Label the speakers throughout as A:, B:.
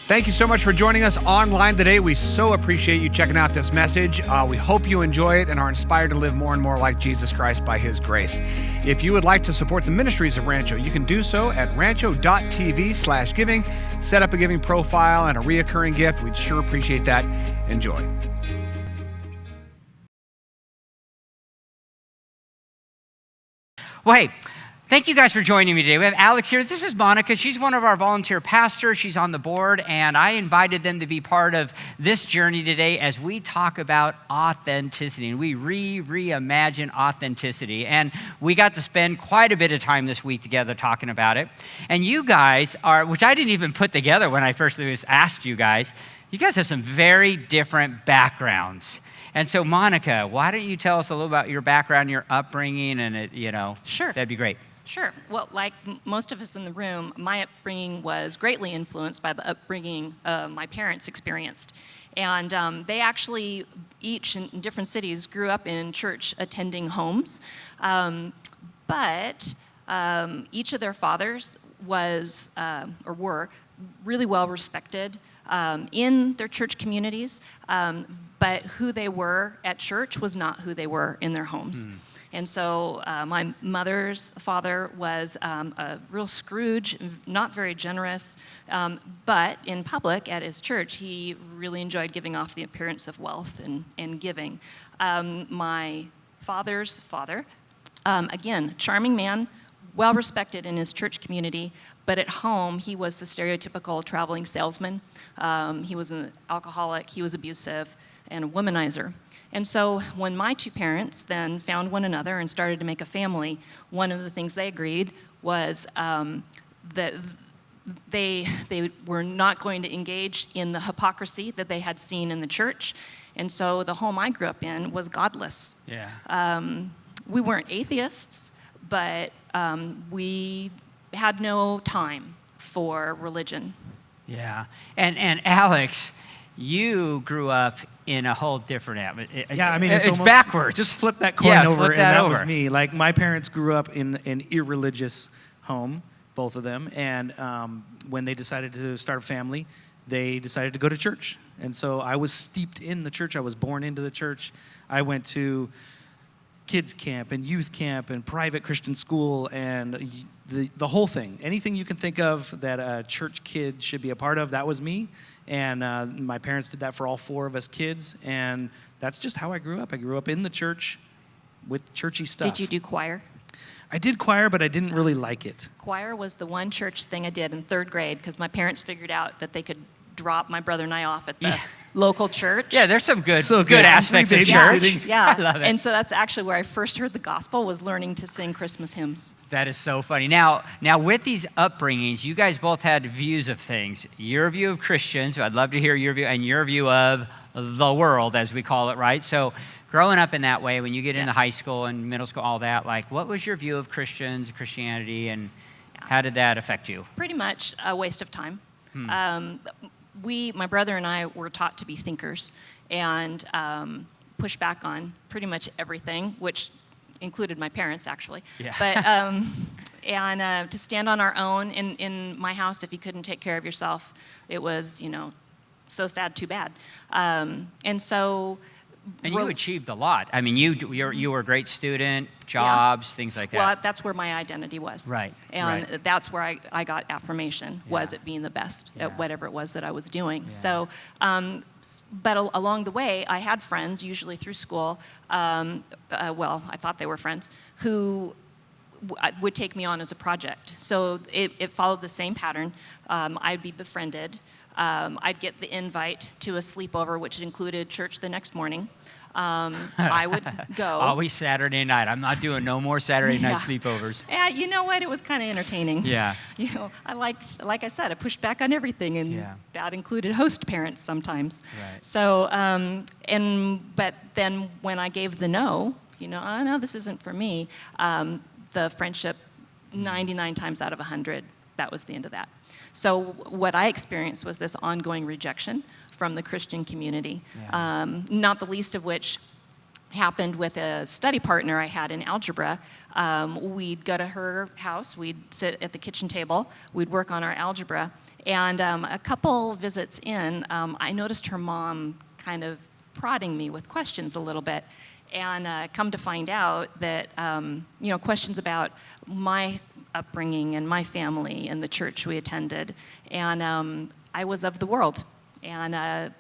A: Thank you so much for joining us online today. We so appreciate you checking out this message. We hope you enjoy it and are inspired to live more and more like Jesus Christ by His grace. If you would like to support the ministries of Rancho, you can do so at rancho.tv/giving. Set up a giving profile and a reoccurring gift. We'd sure appreciate that. Enjoy.
B: Well, hey, thank you guys for joining me today. We have Alex here. This is Monica. She's one of our volunteer pastors. She's on the board, and I invited them to be part of this journey today as we talk about authenticity, and we reimagine authenticity. And we got to spend quite a bit of time this week together talking about it. And you guys are, which I didn't even put together when I first asked you guys have some very different backgrounds. And so, Monica, why don't you tell us a little about your background, your upbringing, and
C: Sure.
B: That'd be great.
C: Sure. Well, like most of us in the room, my upbringing was greatly influenced by the upbringing my parents experienced. And they actually, each in different cities, grew up in church-attending homes. But each of their fathers was, or were, really well respected in their church communities. But who they were at church was not who they were in their homes. And so my mother's father was a real Scrooge, not very generous, but in public at his church, he really enjoyed giving off the appearance of wealth and giving. My father's father, again, charming man, well respected in his church community, but at home he was the stereotypical traveling salesman. He was an alcoholic, he was abusive, and a womanizer. And so when my two parents then found one another and started to make a family, one of the things they agreed was that they were not going to engage in the hypocrisy that they had seen in the church. And so the home I grew up in was godless.
B: Yeah.
C: We weren't atheists, but we had no time for religion.
B: Yeah. And Alex, you grew up in a whole different atmosphere.
D: Yeah, I mean,
B: it's
D: almost,
B: backwards.
D: Just flip that coin over,
B: flip
D: and that
B: over.
D: was me. Like, my parents grew up in an irreligious home, both of them, and when they decided to start a family, they decided to go to church. And so I was steeped in the church. I was born into the church. I went to kids camp and youth camp and private Christian school and the whole thing. Anything you can think of that a church kid should be a part of, that was me. And my parents did that for all four of us kids. And that's just how I grew up. I grew up in the church with churchy stuff.
C: Did you do choir?
D: I did choir, but I didn't really like it.
C: Choir was the one church thing I did in third grade because my parents figured out that they could drop my brother and I off at the local church.
B: Yeah, there's some good
D: good.
B: aspects of
D: Free
B: church.
D: babysitting.
C: Yeah,
B: I love it.
C: and so that's actually where I first heard the gospel, was learning to sing Christmas hymns.
B: That is so funny. Now with these upbringings, you guys both had views of things. Your view of Christians, I'd love to hear your view, and your view of the world, as we call it, right? So growing up in that way, when you get into high school and middle school, all that, like, what was your view of Christians, Christianity, and how did that affect you?
C: Pretty much a waste of time. My brother and I were taught to be thinkers and push back on pretty much everything, which included my parents, actually.
B: Yeah.
C: But and to stand on our own in my house, if you couldn't take care of yourself, it was, so sad, too bad. And so.
B: And you achieved a lot. I mean, you were a great student, jobs, things like that.
C: Well, that's where my identity was.
B: Right.
C: And that's where I got affirmation, was at being the best at whatever it was that I was doing. So, but along the way, I had friends, usually through school, I thought they were friends, who would take me on as a project. So it followed the same pattern. I'd be befriended. I'd get the invite to a sleepover, which included church the next morning. I would go.
B: Always Saturday night. I'm not doing no more Saturday night sleepovers.
C: Yeah, you know what? It was kind of entertaining.
B: Yeah.
C: Like I said, I pushed back on everything, and that included host parents sometimes.
B: Right.
C: So, but then when I gave the no, oh no, this isn't for me, the friendship, 99 times out of 100, that was the end of that. So what I experienced was this ongoing rejection from the Christian community, not the least of which happened with a study partner I had in algebra. We'd go to her house, we'd sit at the kitchen table, we'd work on our algebra, and a couple visits in, I noticed her mom kind of prodding me with questions a little bit, and come to find out that, questions about my upbringing and my family and the church we attended, and I was of the world. And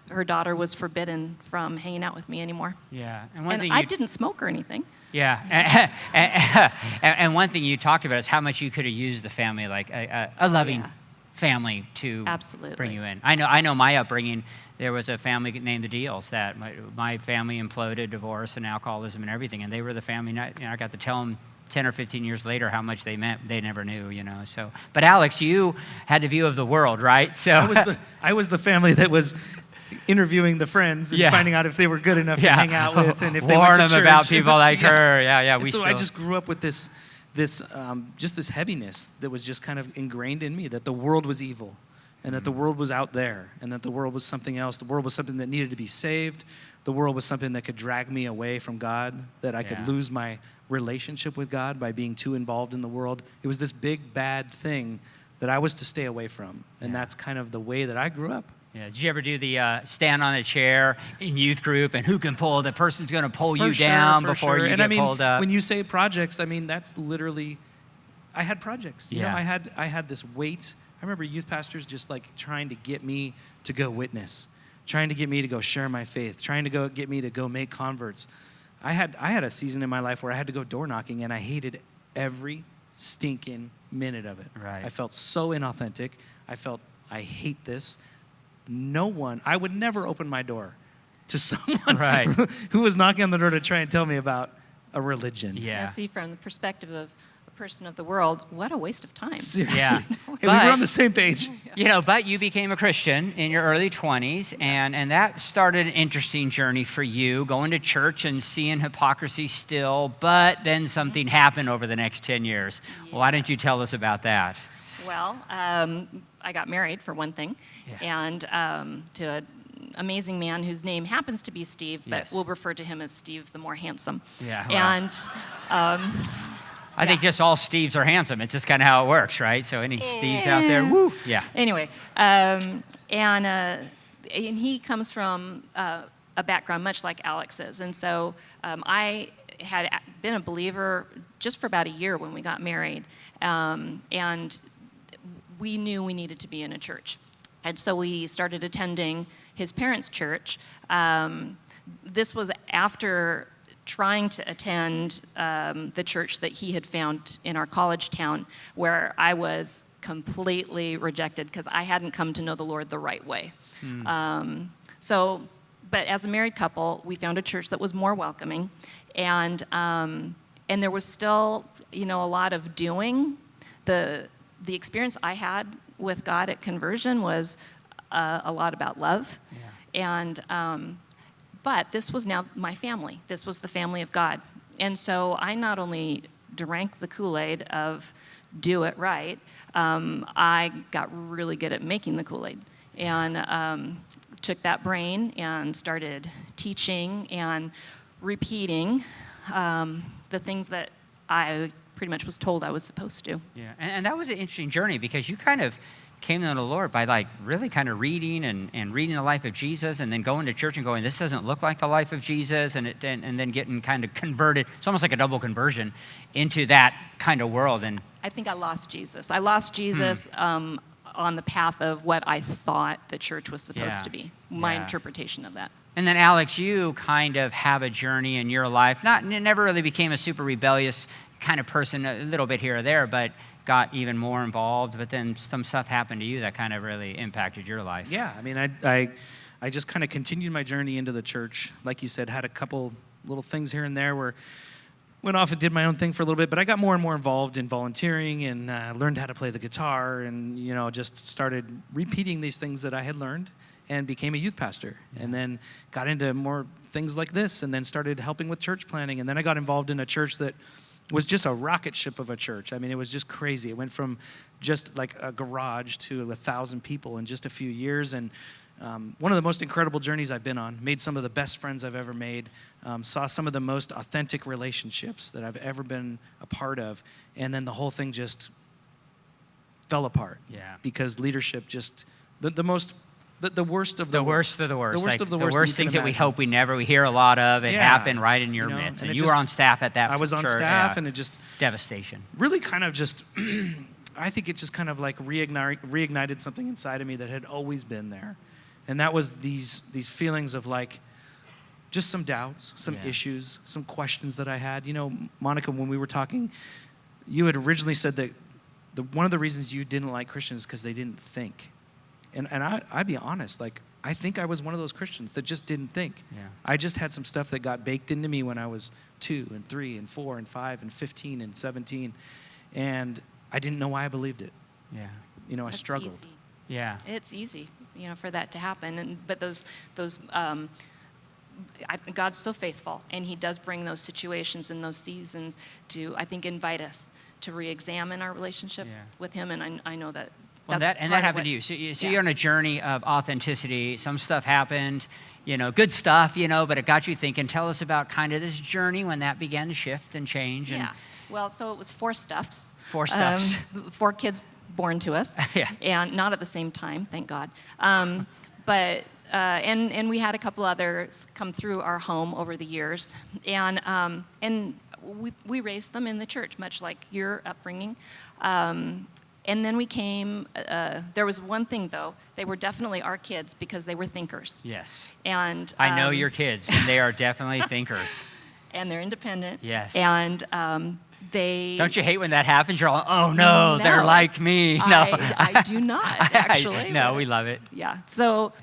C: her daughter was forbidden from hanging out with me anymore.
B: Yeah.
C: And I didn't smoke or anything.
B: Yeah. And one thing you talked about is how much you could have used the family, like a loving family to
C: Absolutely.
B: bring you in. I know my upbringing, there was a family named the Deals that my family imploded, divorce and alcoholism and everything. And they were the family, I got to tell them 10 or 15 years later how much they meant. They never knew, So, but Alex, you had the view of the world, right? So
D: I was the family that was interviewing the friends and finding out if they were good enough to hang out with, and if they went to
B: warn them
D: church.
B: about people like her. Yeah.
D: And so I just grew up with this heaviness that was just kind of ingrained in me, that the world was evil, and that the world was out there, and that the world was something else. The world was something that needed to be saved. The world was something that could drag me away from God, that I could lose my relationship with God by being too involved in the world. It was this big, bad thing that I was to stay away from. And that's kind of the way that I grew up.
B: Yeah. Did you ever do the stand on a chair in youth group and who can pull? The person's going to pull you down before you get pulled up.
D: When you say projects, that's literally, I had projects. You know, I had this weight. I remember youth pastors just like trying to get me to go witness, trying to get me to go share my faith, trying to get me to go make converts. I had a season in my life where I had to go door knocking, and I hated every stinking minute of it.
B: Right.
D: I felt so inauthentic. I felt, I hate this. I would never open my door to someone who was knocking on the door to try and tell me about a religion.
B: Yeah.
C: Now, see, from the perspective of a person of the world, what a waste of time.
D: Seriously.
B: Yeah.
D: Hey, we were on the same page.
B: But you became a Christian in your early 20s, and that started an interesting journey for you, going to church and seeing hypocrisy still, but then something happened over the next 10 years. Well, why don't you tell us about that?
C: Well, I got married, for one thing, and to an amazing man whose name happens to be Steve, but we'll refer to him as Steve the more handsome.
B: Yeah. Well.
C: And
B: I think just all Steves are handsome. It's just kind of how it works, right? So any Steves out there, woo, yeah.
C: Anyway, and he comes from a background much like Alex's, and so I had been a believer just for about a year when we got married, and we knew we needed to be in a church, and so we started attending his parents' church. This was after trying to attend the church that he had found in our college town, where I was completely rejected because I hadn't come to know the Lord the right way. But as a married couple, we found a church that was more welcoming, and there was still, a lot of doing. The experience I had with God at conversion was a lot about love, and but this was now my family. This was the family of God. And so I not only drank the Kool-Aid of do it right, I got really good at making the Kool-Aid. And took that brain and started teaching and repeating the things that I pretty much was told I was supposed to.
B: Yeah, and that was an interesting journey because you kind of came to the Lord by really kind of reading and reading the life of Jesus, and then going to church and going, this doesn't look like the life of Jesus, and then getting kind of converted. It's almost like a double conversion into that kind of world. And
C: I think I lost Jesus. I lost Jesus on the path of what I thought the church was supposed to be, my interpretation of that.
B: And then Alex, you kind of have a journey in your life. Never really became a super rebellious kind of person, a little bit here or there, but got even more involved, but then some stuff happened to you that kind of really impacted your life.
D: Yeah, I just kind of continued my journey into the church. Like you said, had a couple little things here and there where went off and did my own thing for a little bit, but I got more and more involved in volunteering and learned how to play the guitar and, just started repeating these things that I had learned and became a youth pastor. And then got into more things like this and then started helping with church planning. And then I got involved in a church that was just a rocket ship of a church. I mean, it was just crazy. It went from just like a garage to 1,000 people in just a few years. And one of the most incredible journeys I've been on, made some of the best friends I've ever made, saw some of the most authentic relationships that I've ever been a part of. And then the whole thing just fell apart.
B: Yeah.
D: Because leadership just, the worst of the worst.
B: The worst of the worst.
D: The worst
B: like,
D: of the
B: the
D: worst.
B: worst things that we hope we hear a lot of. It
D: Yeah.
B: happened right in your
D: You know,
B: midst.
D: and
B: And
D: it
B: you
D: just-
B: were on staff at that
D: I was on
B: church.
D: staff,
B: Yeah.
D: and it just
B: Devastation.
D: really kind of just, I think it just kind of like reignited something inside of me that had always been there. And that was these feelings of like, just some doubts, some issues, some questions that I had. You know, Monica, when we were talking, you had originally said that one of the reasons you didn't like Christians is because they didn't think. And I'd be honest, like, I think I was one of those Christians that just didn't think.
B: Yeah.
D: I just had some stuff that got baked into me when I was 2 and 3 and 4 and 5 and 15 and 17. And I didn't know why I believed it.
B: Yeah.
D: You know, I
C: That's
D: struggled.
C: easy.
B: Yeah.
C: It's easy, you know, for that to happen. But God's so faithful, and He does bring those situations and those seasons to, I think, invite us to re-examine our relationship with Him. And I know that.
B: Well, that happened to you. So you're on a journey of authenticity. Some stuff happened, you know, good stuff, you know, but it got you thinking. Tell us about kind of this journey when that began to shift and change. And
C: Yeah. Well, so it was 4 stuffs.
B: 4 stuffs.
C: 4 kids born to us.
B: Yeah.
C: And not at the same time, thank God. But we had a couple others come through our home over the years, and we raised them in the church, much like your upbringing. And then we came. There was one thing though; they were definitely our kids because they were thinkers.
B: Yes.
C: And
B: I know your kids, and they are definitely thinkers.
C: And they're independent.
B: Yes.
C: And they.
B: Don't you hate when that happens? You're all, oh no, they're like me. No,
C: I do not actually.
B: No, we love it.
C: Yeah. So,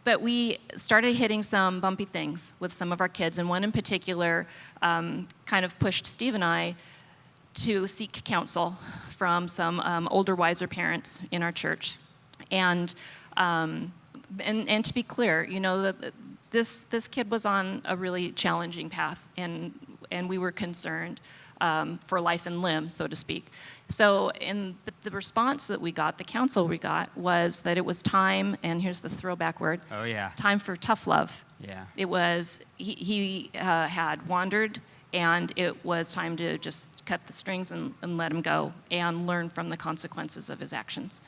C: but we started hitting some bumpy things with some of our kids, and one in particular kind of pushed Steve and I to seek counsel from some older, wiser parents in our church. And to be clear, you know, this kid was on a really challenging path, and we were concerned for life and limb, so to speak. So but the response that we got, the counsel we got, was that it was time, and here's the throwback word.
B: Oh yeah.
C: Time for tough love.
B: Yeah.
C: It was, he had wandered, and it was time to just cut the strings and let him go and learn from the consequences of his actions.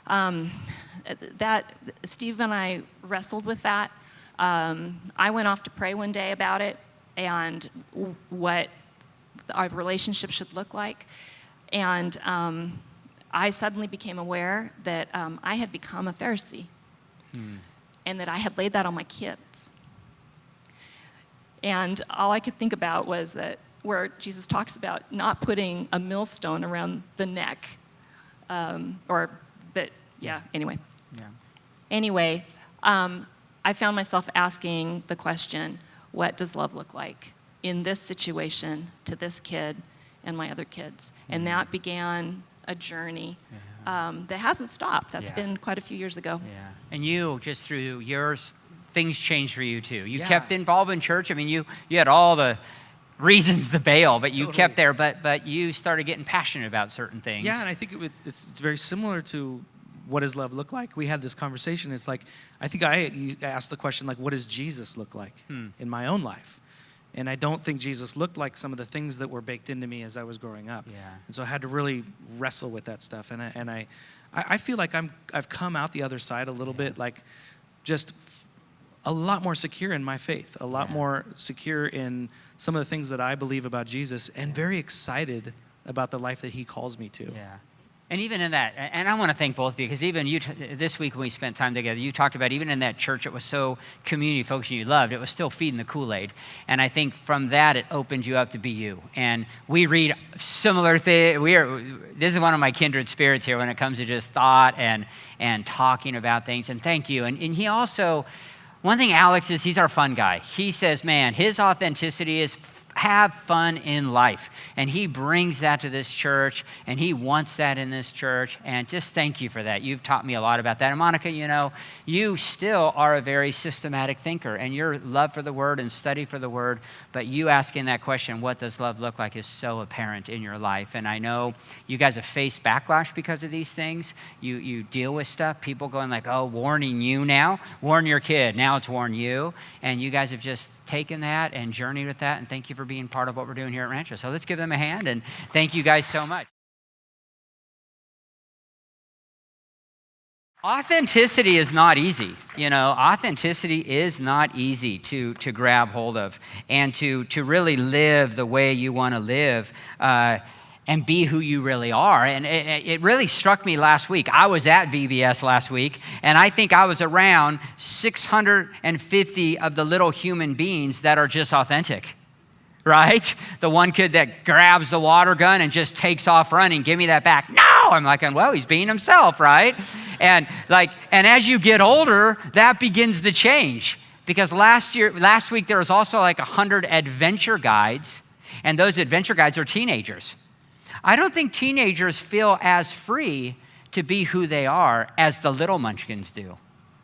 C: That Steve and I wrestled with that. I went off to pray one day about it and what our relationship should look like. And I suddenly became aware that I had become a Pharisee and that I had laid that on my kids. And all I could think about was that where Jesus talks about not putting a millstone around the neck, anyway.
B: Yeah.
C: Anyway, I found myself asking the question, what does love look like in this situation to this kid and my other kids? And that began a journey that hasn't stopped. That's been quite a few years ago.
B: Yeah. And you, just through yours, things changed for you too. You kept involved in church. I mean, you had all the reasons to bail, but you kept there. But you started getting passionate about certain things.
D: Yeah, and I think it's very similar to what does love look like? We had this conversation. It's like, I think I asked the question, like, what does Jesus look like in my own life? And I don't think Jesus looked like some of the things that were baked into me as I was growing up.
B: Yeah.
D: And so I had to really wrestle with that stuff. And I feel like I've come out the other side a little bit, like just a lot more secure in my faith, a lot more secure in some of the things that I believe about Jesus, and very excited about the life that He calls me to.
B: Yeah. And even in that, and I want to thank both of you, because even you, this week when we spent time together, you talked about even in that church, it was so community-focused and you loved, it was still feeding the Kool-Aid. And I think from that, it opened you up to be you. And we read similar things. This is one of my kindred spirits here when it comes to just thought and talking about things. And thank you. And he also, one thing Alex is, he's our fun guy. He says, man, his authenticity is have fun in life. And he brings that to this church, and he wants that in this church. And just thank you for that. You've taught me a lot about that. And Monica, you still are a very systematic thinker, and your love for the word and study for the word, but you asking that question, what does love look like, is so apparent in your life. And I know you guys have faced backlash because of these things. You deal with stuff, people going like, oh, warning you now, warn your kid, now it's warn you. And you guys have just taken that and journeyed with that, and thank you for being part of what we're doing here at Rancho. So let's give them a hand, and thank you guys so much. Authenticity is not easy. Authenticity is not easy to grab hold of and to really live the way you want to live and be who you really are. And it really struck me last week. I was at VBS last week, and I think I was around 650 of the little human beings that are just authentic. Right? The one kid that grabs the water gun and just takes off running, give me that back. No! I'm like, well, he's being himself, right? And as you get older, that begins to change. Because last week, there was also like 100 adventure guides, and those adventure guides are teenagers. I don't think teenagers feel as free to be who they are as the little munchkins do,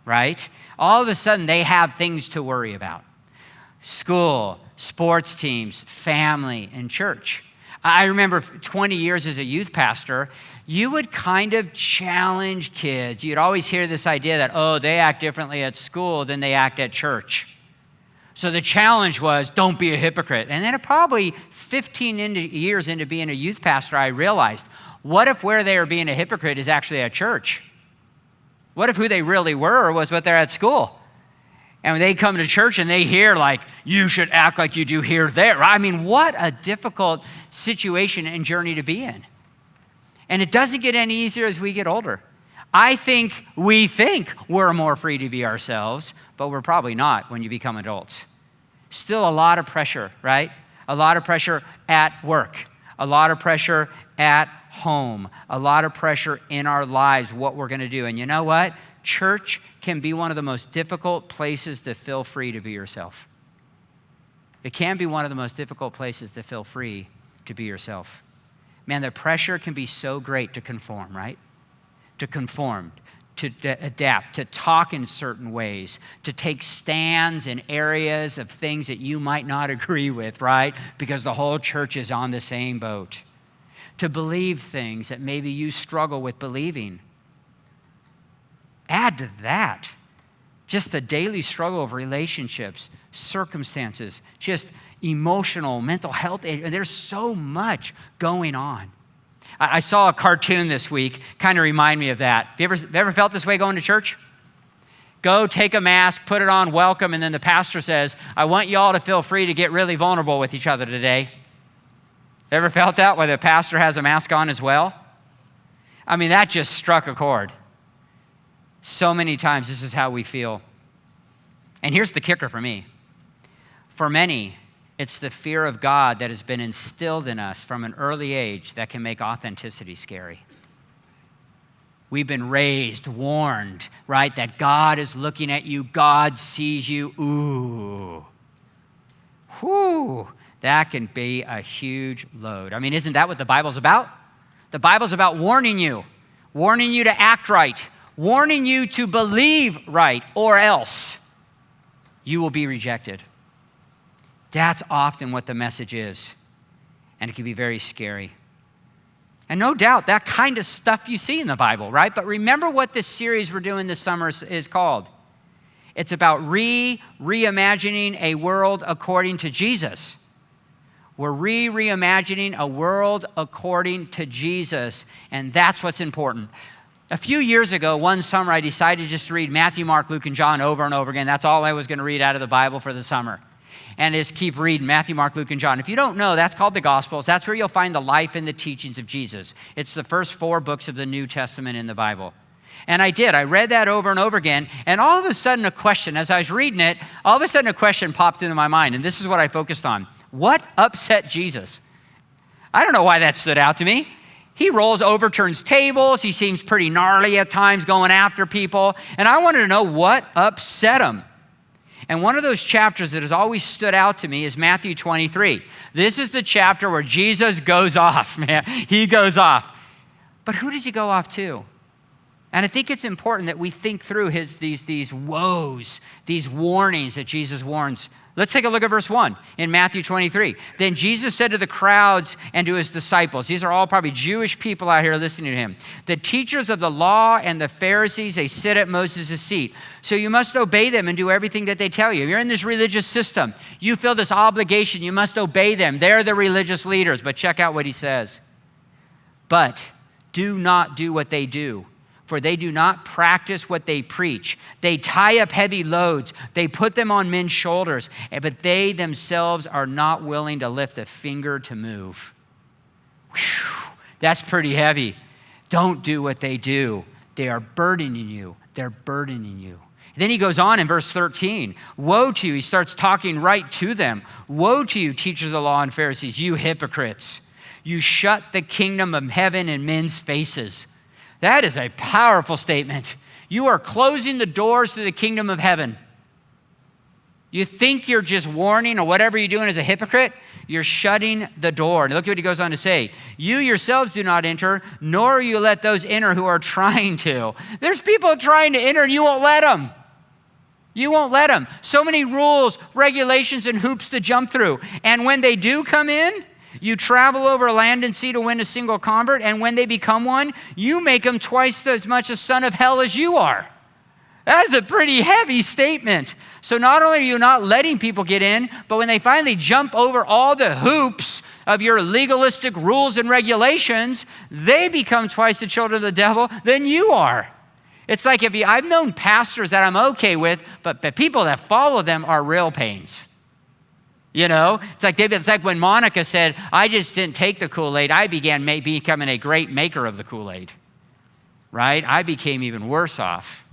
B: right? All of a sudden, they have things to worry about. School, sports teams, family, and church. I remember 20 years as a youth pastor, you would kind of challenge kids. You'd always hear this idea that, oh, they act differently at school than they act at church. So the challenge was, don't be a hypocrite. And then probably 15 years into being a youth pastor, I realized, what if where they were being a hypocrite is actually at church? What if who they really were was what they're at school? And when they come to church and they hear like, you should act like you do here, there. I mean, what a difficult situation and journey to be in. And it doesn't get any easier as we get older. We think we're more free to be ourselves, but we're probably not when you become adults. Still a lot of pressure, right? A lot of pressure at work, a lot of pressure at home, a lot of pressure in our lives, what we're going to do. And you know what? Church can be one of the most difficult places to feel free to be yourself. It can be one of the most difficult places to feel free to be yourself. Man, the pressure can be so great to conform, right? To conform, to adapt, to talk in certain ways, to take stands in areas of things that you might not agree with, right? Because the whole church is on the same boat. To believe things that maybe you struggle with believing. Add to that just the daily struggle of relationships, circumstances, just emotional, mental health. There's so much going on. I saw a cartoon this week, kind of remind me of that. Have you ever felt this way going to church? Go take a mask, put it on, welcome, and then the pastor says, I want you all to feel free to get really vulnerable with each other today. Ever felt that where the pastor has a mask on as well? I mean, that just struck a chord. So many times this is how we feel. And here's the kicker for me. For many, it's the fear of God that has been instilled in us from an early age that can make authenticity scary. We've been raised, warned, right, that God is looking at you, God sees you. Ooh. Whew. That can be a huge load. I mean, isn't that what the Bible's about? The Bible's about warning you to act right, warning you to believe right, or else you will be rejected. That's often what the message is, and it can be very scary. And no doubt, that kind of stuff you see in the Bible, right? But remember what this series we're doing this summer is called. It's about reimagining a world according to Jesus. We're reimagining a world according to Jesus, and that's what's important. A few years ago, one summer, I decided just to read Matthew, Mark, Luke, and John over and over again. That's all I was going to read out of the Bible for the summer. And just keep reading Matthew, Mark, Luke, and John. If you don't know, that's called the Gospels. That's where you'll find the life and the teachings of Jesus. It's the first 4 books of the New Testament in the Bible. And I did. I read that over and over again. And all of a sudden, a question, as I was reading it, all of a sudden a question popped into my mind. And this is what I focused on. What upset Jesus? I don't know why that stood out to me. He overturns tables. He seems pretty gnarly at times, going after people. And I wanted to know what upset him. And one of those chapters that has always stood out to me is Matthew 23. This is the chapter where Jesus goes off, man. He goes off. But who does he go off to? And I think it's important that we think through these woes, these warnings that Jesus warns. Let's take a look at verse 1 in Matthew 23. Then Jesus said to the crowds and to his disciples, these are all probably Jewish people out here listening to him, the teachers of the law and the Pharisees, they sit at Moses' seat. So you must obey them and do everything that they tell you. You're in this religious system. You feel this obligation. You must obey them. They're the religious leaders. But check out what he says. But do not do what they do, for they do not practice what they preach. They tie up heavy loads. They put them on men's shoulders, but they themselves are not willing to lift a finger to move. Whew, that's pretty heavy. Don't do what they do. They are burdening you. They're burdening you. Then he goes on in verse 13. Woe to you. He starts talking right to them. Woe to you, teachers of the law and Pharisees, you hypocrites. You shut the kingdom of heaven in men's faces. That is a powerful statement. You are closing the doors to the kingdom of heaven. You think you're just warning or whatever you're doing as a hypocrite? You're shutting the door. And look at what he goes on to say. You yourselves do not enter, nor you let those enter who are trying to. There's people trying to enter and you won't let them. You won't let them. So many rules, regulations, and hoops to jump through. And when they do come in, you travel over land and sea to win a single convert, and when they become one, you make them twice as much a son of hell as you are. That's a pretty heavy statement. So not only are you not letting people get in, but when they finally jump over all the hoops of your legalistic rules and regulations, they become twice the children of the devil than you are. It's like I've known pastors that I'm okay with, but people that follow them are real pains. You know, it's like when Monica said, I just didn't take the Kool-Aid. I began becoming a great maker of the Kool-Aid, right? I became even worse off.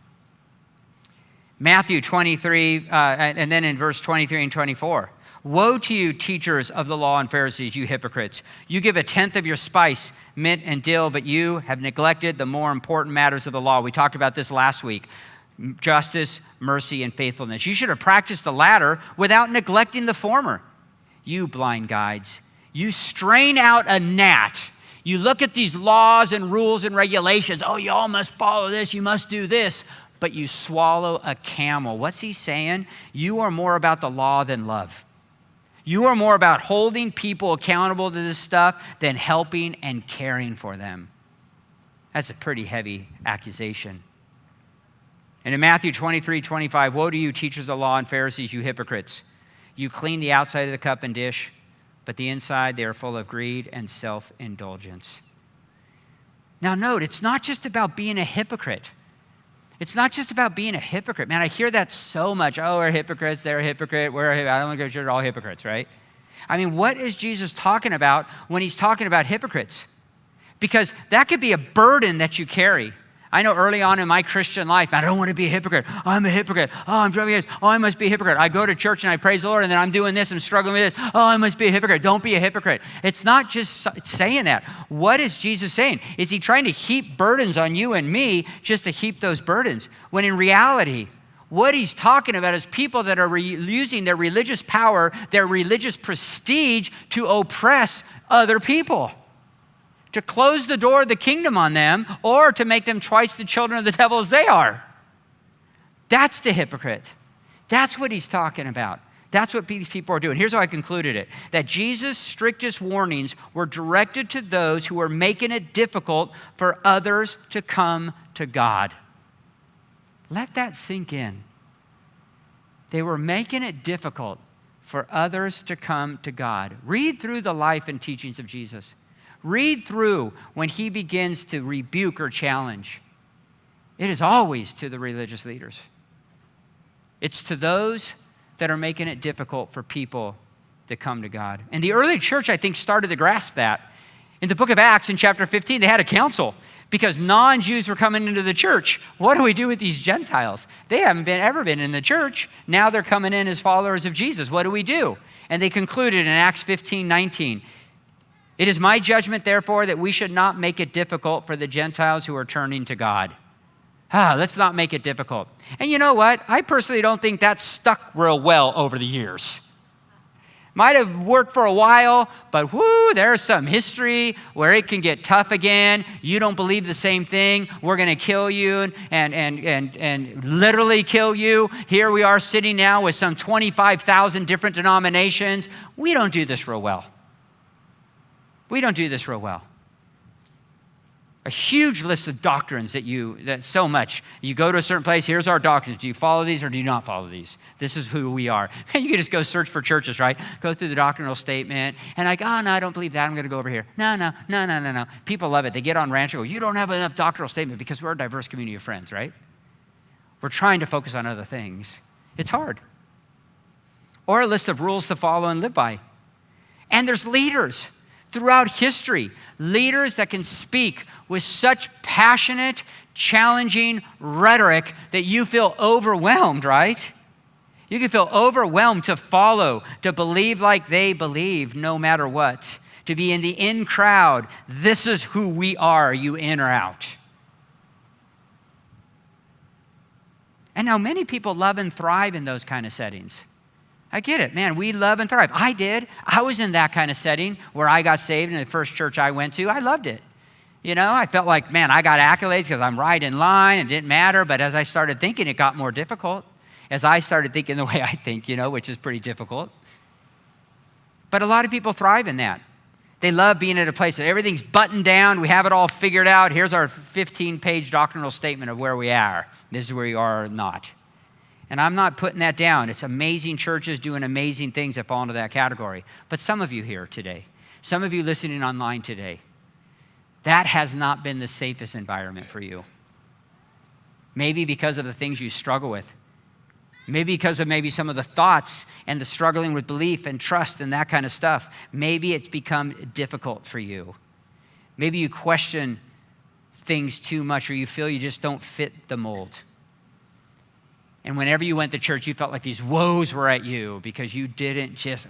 B: Matthew 23, and then in verse 23 and 24. Woe to you, teachers of the law and Pharisees, you hypocrites. You give a tenth of your spice, mint and dill, but you have neglected the more important matters of the law. We talked about this last week. Justice, mercy, and faithfulness. You should have practiced the latter without neglecting the former. You blind guides, you strain out a gnat. You look at these laws and rules and regulations. Oh, you all must follow this. You must do this. But you swallow a camel. What's he saying? You are more about the law than love. You are more about holding people accountable to this stuff than helping and caring for them. That's a pretty heavy accusation. And in Matthew 23, 25, woe to you, teachers of the law and Pharisees, you hypocrites. You clean the outside of the cup and dish, but the inside they are full of greed and self-indulgence. Now note, it's not just about being a hypocrite. It's not just about being a hypocrite. Man, I hear that so much. Oh, we're hypocrites, they're a hypocrite, we're a hypocrite. I don't want to go to church, all hypocrites, right? I mean, what is Jesus talking about when he's talking about hypocrites? Because that could be a burden that you carry. I know early on in my Christian life, I don't want to be a hypocrite. I'm a hypocrite. Oh, I'm driving this. Oh, I must be a hypocrite. I go to church and I praise the Lord, and then I'm doing this, I'm struggling with this. Oh, I must be a hypocrite. Don't be a hypocrite. It's not just saying that. What is Jesus saying? Is he trying to heap burdens on you and me just to heap those burdens? When in reality, what he's talking about is people that are using their religious power, their religious prestige to oppress other people, to close the door of the kingdom on them, or to make them twice the children of the devil as they are. That's the hypocrite. That's what he's talking about. That's what these people are doing. Here's how I concluded it. That Jesus' strictest warnings were directed to those who were making it difficult for others to come to God. Let that sink in. They were making it difficult for others to come to God. Read through the life and teachings of Jesus. Read through when he begins to rebuke or challenge. It is always to the religious leaders. It's to those that are making it difficult for people to come to God. And the early church, I think, started to grasp that. In the book of Acts, in chapter 15, they had a council because non-Jews were coming into the church. What do we do with these Gentiles? They haven't ever been in the church. Now they're coming in as followers of Jesus. What do we do? And they concluded in Acts 15:19, it is my judgment, therefore, that we should not make it difficult for the Gentiles who are turning to God. Let's not make it difficult. And you know what? I personally don't think that's stuck real well over the years. Might have worked for a while, but there's some history where it can get tough again. You don't believe the same thing. We're going to kill you and literally kill you. Here we are sitting now with some 25,000 different denominations. We don't do this real well. We don't do this real well. A huge list of doctrines that so much. You go to a certain place, here's our doctrines. Do you follow these or do you not follow these? This is who we are. And you can just go search for churches, right? Go through the doctrinal statement and no, I don't believe that. I'm going to go over here. No. People love it. They get on Rancho and go, you don't have enough doctrinal statement because we're a diverse community of friends, right? We're trying to focus on other things. It's hard. Or a list of rules to follow and live by. And there's leaders throughout history, leaders that can speak with such passionate, challenging rhetoric that you feel overwhelmed, right? You can feel overwhelmed to follow, to believe like they believe no matter what, to be in the in crowd. This is who we are. Are you in or out? And now many people love and thrive in those kind of settings. I get it, man. We love and thrive. I did. I was in that kind of setting where I got saved in the first church I went to. I loved it. You know, I felt like, man, I got accolades because I'm right in line. It didn't matter. But as I started thinking, it got more difficult. As I started thinking the way I think, which is pretty difficult. But a lot of people thrive in that. They love being at a place that everything's buttoned down. We have it all figured out. Here's our 15-page doctrinal statement of where we are. This is where you are or not. And I'm not putting that down. It's amazing churches doing amazing things that fall into that category. But some of you here today, some of you listening online today, that has not been the safest environment for you. Maybe because of the things you struggle with. Maybe because of some of the thoughts and the struggling with belief and trust and that kind of stuff. Maybe it's become difficult for you. Maybe you question things too much or you feel you just don't fit the mold. And whenever you went to church, you felt like these woes were at you because you didn't just,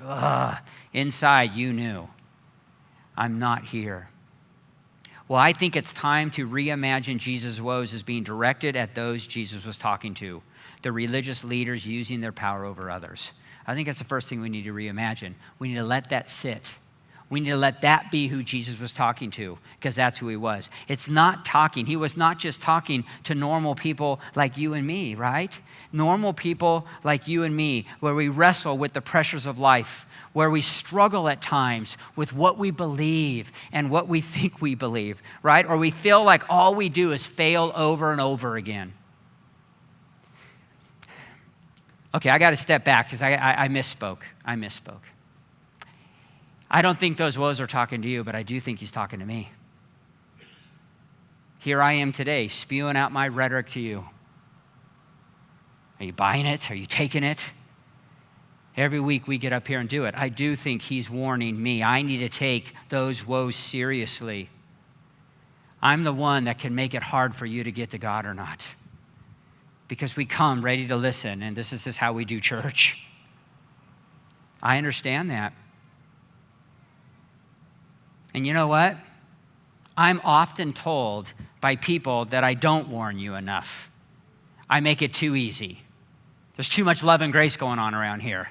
B: inside you knew, I'm not here. Well, I think it's time to reimagine Jesus' woes as being directed at those Jesus was talking to, the religious leaders using their power over others. I think that's the first thing we need to reimagine. We need to let that sit. We need to let that be who Jesus was talking to, because that's who he was. It's not talking. He was not just talking to normal people like you and me, right? Normal people like you and me, where we wrestle with the pressures of life, where we struggle at times with what we believe and what we think we believe, right? Or we feel like all we do is fail over and over again. Okay, I got to step back because I misspoke. I don't think those woes are talking to you, but I do think he's talking to me. Here I am today, spewing out my rhetoric to you. Are you buying it? Are you taking it? Every week we get up here and do it. I do think he's warning me. I need to take those woes seriously. I'm the one that can make it hard for you to get to God or not. Because we come ready to listen, and this is how we do church. I understand that. And you know what? I'm often told by people that I don't warn you enough. I make it too easy. There's too much love and grace going on around here.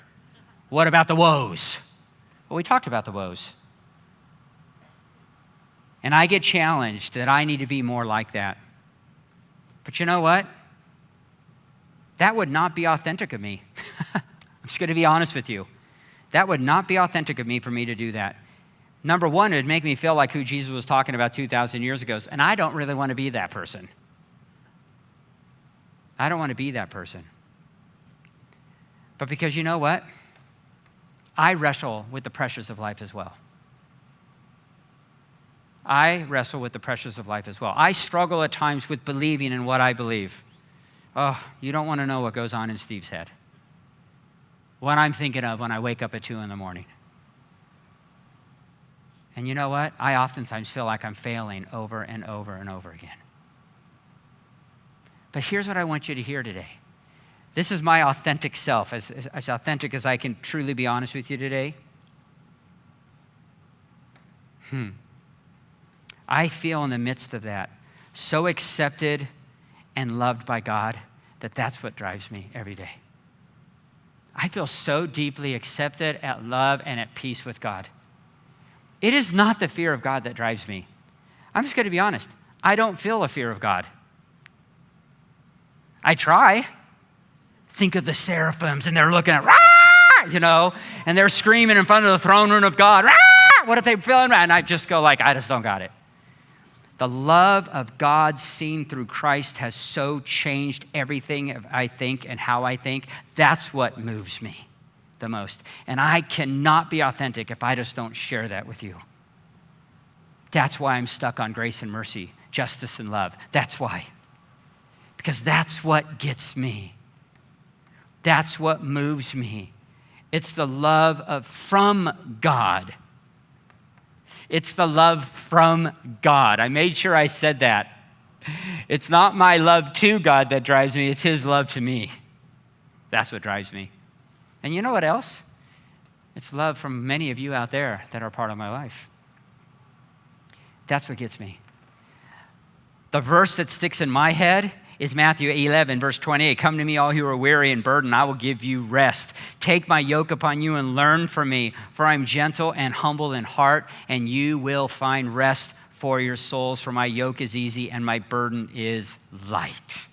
B: What about the woes? Well, we talked about the woes. And I get challenged that I need to be more like that. But you know what? That would not be authentic of me. I'm just going to be honest with you. That would not be authentic of me for me to do that. Number one, it would make me feel like who Jesus was talking about 2,000 years ago. And I don't really want to be that person. I don't want to be that person. But because you know what? I wrestle with the pressures of life as well. I wrestle with the pressures of life as well. I struggle at times with believing in what I believe. Oh, you don't want to know what goes on in Steve's head. What I'm thinking of when I wake up at 2 a.m. And you know what? I oftentimes feel like I'm failing over and over and over again. But here's what I want you to hear today. This is my authentic self, as authentic as I can truly be honest with you today. I feel in the midst of that so accepted and loved by God, that's what drives me every day. I feel so deeply accepted, at love, and at peace with God. It is not the fear of God that drives me. I'm just going to be honest. I don't feel a fear of God. I try. Think of the seraphims, and they're looking at, rah! And they're screaming in front of the throne room of God, rah! What if they feel it? And I just go like, I just don't got it. The love of God seen through Christ has so changed everything I think and how I think. That's what moves me the most. And I cannot be authentic if I just don't share that with you. That's why I'm stuck on grace and mercy, justice and love. That's why. Because that's what gets me. That's what moves me. It's the love from God. It's the love from God. I made sure I said that. It's not my love to God that drives me. It's his love to me. That's what drives me. And you know what else? It's love from many of you out there that are part of my life. That's what gets me. The verse that sticks in my head is Matthew 11, verse 28. Come to me, all who are weary and burdened, I will give you rest. Take my yoke upon you and learn from me, for I'm gentle and humble in heart, and you will find rest for your souls. For my yoke is easy and my burden is light.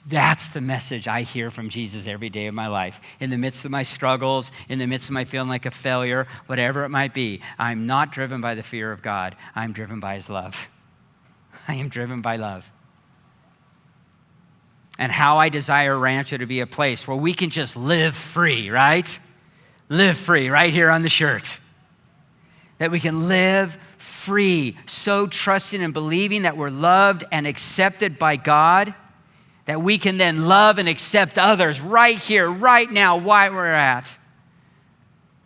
B: That's the message I hear from Jesus every day of my life. In the midst of my struggles, in the midst of my feeling like a failure, whatever it might be, I'm not driven by the fear of God. I'm driven by his love. I am driven by love. And how I desire Rancho to be a place where we can just live free, right? Live free right here on the shirt. That we can live free, so trusting and believing that we're loved and accepted by God, that we can then love and accept others right here, right now, while we're at.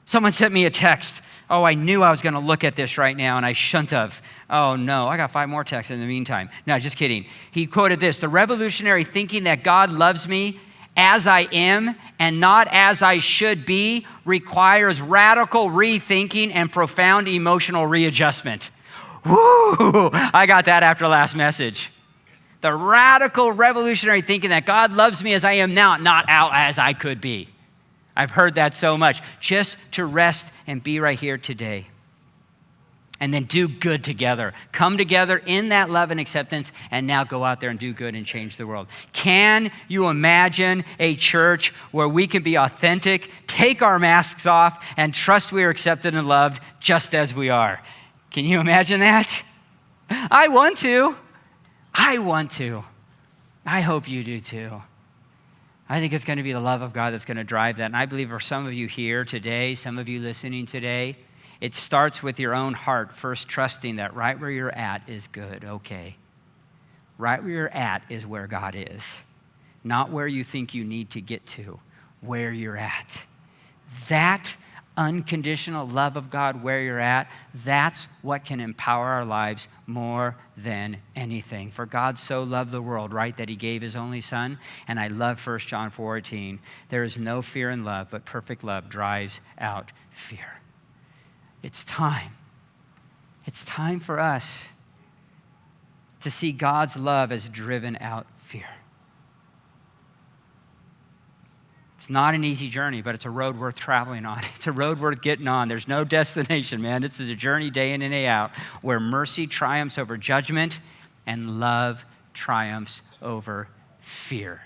B: Someone sent me a text. Oh, I knew I was going to look at this right now, and I shouldn't have. Oh, no, I got 5 more texts in the meantime. No, just kidding. He quoted this: the revolutionary thinking that God loves me as I am and not as I should be requires radical rethinking and profound emotional readjustment. Woo! I got that after last message. The radical revolutionary thinking that God loves me as I am now, not out as I could be. I've heard that so much. Just to rest and be right here today. And then do good together. Come together in that love and acceptance, and now go out there and do good and change the world. Can you imagine a church where we can be authentic, take our masks off, and trust we are accepted and loved just as we are? Can you imagine that? I want to. I want to. I hope you do too. I think it's going to be the love of God that's going to drive that. And I believe for some of you here today, some of you listening today, it starts with your own heart first trusting that right where you're at is good, okay. Right where you're at is where God is. Not where you think you need to get to, where you're at. That unconditional love of God where you're at, that's what can empower our lives more than anything. For God so loved the world, right, that he gave his only son. And I love 1 John 4:18. There is no fear in love, but perfect love drives out fear. It's time. It's time for us to see God's love as driven out fear. It's not an easy journey, but it's a road worth traveling on. It's a road worth getting on. There's no destination, man. This is a journey day in and day out where mercy triumphs over judgment and love triumphs over fear.